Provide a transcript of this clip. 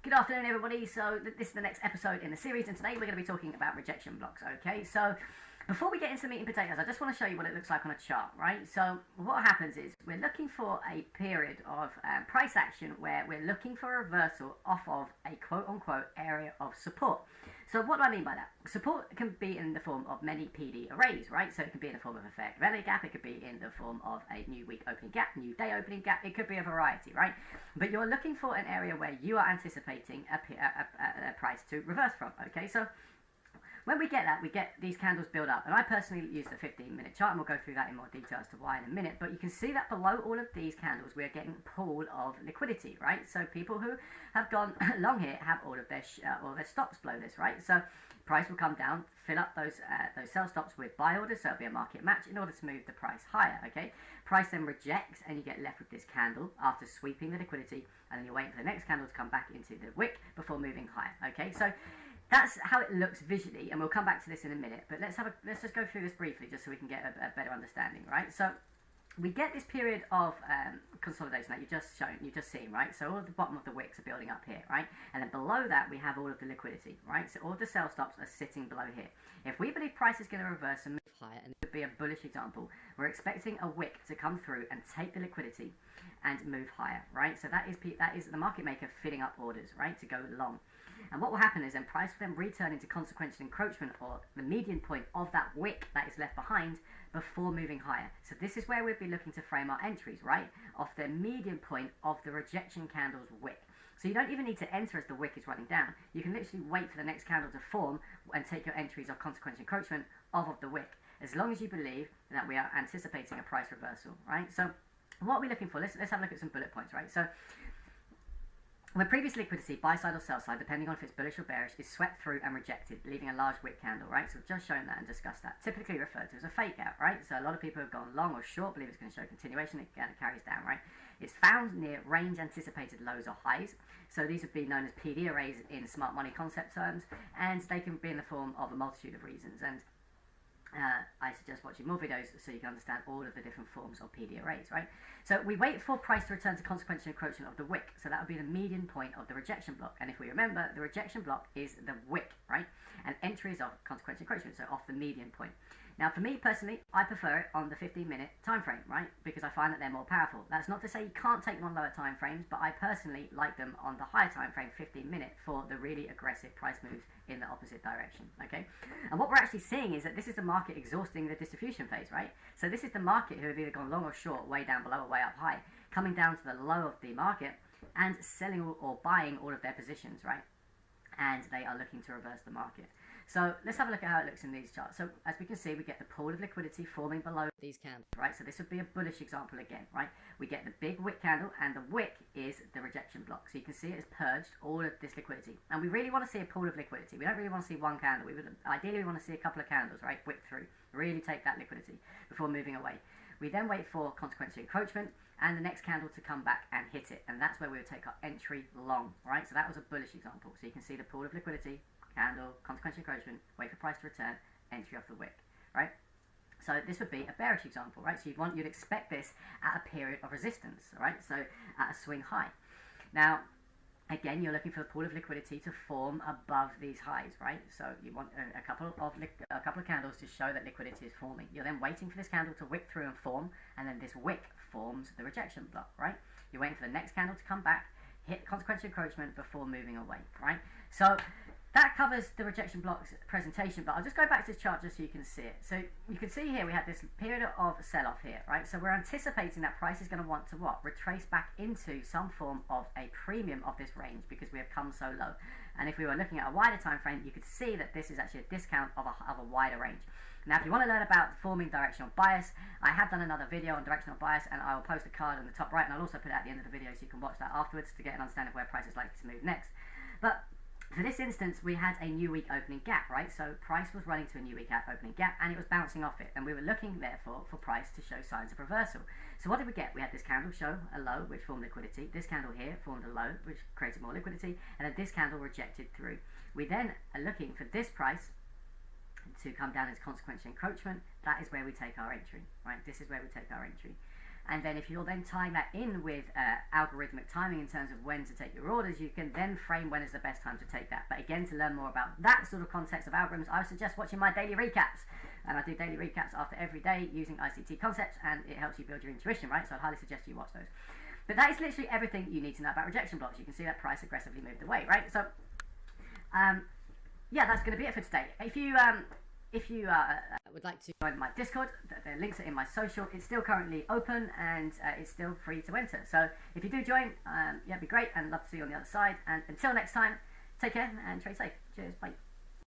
Good afternoon, everybody. So this is the next episode in the series, and today we're going to be talking about rejection blocks. Okay, so before we get into the meat and potatoes, I just want to show you what it looks like on a chart, right? So what happens is we're looking for a period of price action where we're looking for a reversal off of a quote-unquote area of support. So what do I mean by that? Support can be in the form of many PD arrays, right? So it can be in the form of a fair value gap, it could be in the form of a new week opening gap, new day opening gap, it could be a variety, right? But you're looking for an area where you are anticipating a price to reverse from, okay? So when we get that, we get these candles build up, and I personally use the 15-minute chart, and we'll go through that in more detail as to why in a minute, but you can see that below all of these candles, we're getting a pool of liquidity, right? So people who have gone long here have all of their stops below this, right? So price will come down, fill up those sell stops with buy orders, so it'll be a market match in order to move the price higher, okay? Price then rejects, and you get left with this candle after sweeping the liquidity, and then you're waiting for the next candle to come back into the wick before moving higher, okay? So that's how it looks visually, and we'll come back to this in a minute, but let's just go through this briefly just so we can get a better understanding, right? So we get this period of consolidation that you've just seen, right? So all of the bottom of the wicks are building up here, right? And then below that we have all of the liquidity, right? So all of the sell stops are sitting below here. If we believe price is going to reverse and move higher, and it would be a bullish example, we're expecting a wick to come through and take the liquidity and move higher, right? So that is the market maker filling up orders, right, to go long. And what will happen is then price will then return into consequential encroachment, or the median point of that wick that is left behind, before moving higher. So this is where we'd be looking to frame our entries, right, off the median point of the rejection candle's wick. So you don't even need to enter as the wick is running down. You can literally wait for the next candle to form and take your entries of consequential encroachment off of the wick, as long as you believe that we are anticipating a price reversal, right? So what are we looking for? Let's have a look at some bullet points, right? So when previous liquidity, buy side or sell side, depending on if it's bullish or bearish, is swept through and rejected, leaving a large wick candle, right? So we've just shown that and discussed that. Typically referred to as a fake out, right? So a lot of people have gone long or short, believe it's going to show continuation, it carries down, right? It's found near range anticipated lows or highs. So these would be known as PD arrays in smart money concept terms, and they can be in the form of a multitude of reasons. And I suggest watching more videos so you can understand all of the different forms of PD arrays, right? So we wait for price to return to consequential encroachment of the wick, so that would be the median point of the rejection block. And if we remember, the rejection block is the wick, right? And entry is of consequential encroachment, so off the median point. Now, for me personally, I prefer it on the 15-minute time frame, right? Because I find that they're more powerful. That's not to say you can't take them on lower time frames, but I personally like them on the higher time frame, 15-minute, for the really aggressive price moves in the opposite direction, okay? And what we're actually seeing is that this is the market exhausting the distribution phase, right? So this is the market who have either gone long or short, way down below or way up high, coming down to the low of the market and selling or buying all of their positions, right? And they are looking to reverse the market. So let's have a look at how it looks in these charts. So as we can see, we get the pool of liquidity forming below these candles, right? So this would be a bullish example again, right? We get the big wick candle, and the wick is the rejection block. So you can see it has purged all of this liquidity. And we really want to see a pool of liquidity. We don't really want to see one candle. Ideally, we want to see a couple of candles, right? Wick through, really take that liquidity before moving away. We then wait for consequential encroachment and the next candle to come back and hit it. And that's where we would take our entry long, right? So that was a bullish example. So you can see the pool of liquidity, candle, consequential encroachment, wait for price to return, entry off the wick, right? So this would be a bearish example, right? So you'd expect this at a period of resistance, right? So at a swing high. Now, again, you're looking for the pool of liquidity to form above these highs, right? So you want a couple of candles to show that liquidity is forming. You're then waiting for this candle to wick through and form, and then this wick forms the rejection block, right? You're waiting for the next candle to come back, hit consequential encroachment before moving away, right? So that covers the rejection block's presentation, but I'll just go back to this chart just so you can see it. So you can see here we had this period of sell-off here, right? So we're anticipating that price is going to want to what? Retrace back into some form of a premium of this range because we have come so low. And if we were looking at a wider time frame, you could see that this is actually a discount of a wider range. Now, if you want to learn about forming directional bias, I have done another video on directional bias, and I will post a card on the top right, and I'll also put it at the end of the video so you can watch that afterwards to get an understanding of where price is likely to move next. But for this instance, we had a new week opening gap, right? So price was running to a new week opening gap, and it was bouncing off it, and we were looking therefore for price to show signs of reversal. So what did we get? We had this candle show a low, which formed liquidity. This candle here formed a low, which created more liquidity, and then this candle rejected through. We then are looking for this price to come down as consequential encroachment. That is where we take our entry, right? This is where we take our entry. And then if you're then tying that in with algorithmic timing in terms of when to take your orders, you can then frame when is the best time to take that. But again, to learn more about that sort of context of algorithms, I would suggest watching my daily recaps. And I do daily recaps after every day using ICT concepts, and it helps you build your intuition, right? So I'd highly suggest you watch those. But that is literally everything you need to know about rejection blocks. You can see that price aggressively moved away, right? So, yeah, that's going to be it for today. If you would like to join my Discord, the links are in my social. It's still currently open, and it's still free to enter. So if you do join, yeah, it'd be great, and love to see you on the other side. And until next time, take care and trade safe. Cheers, bye.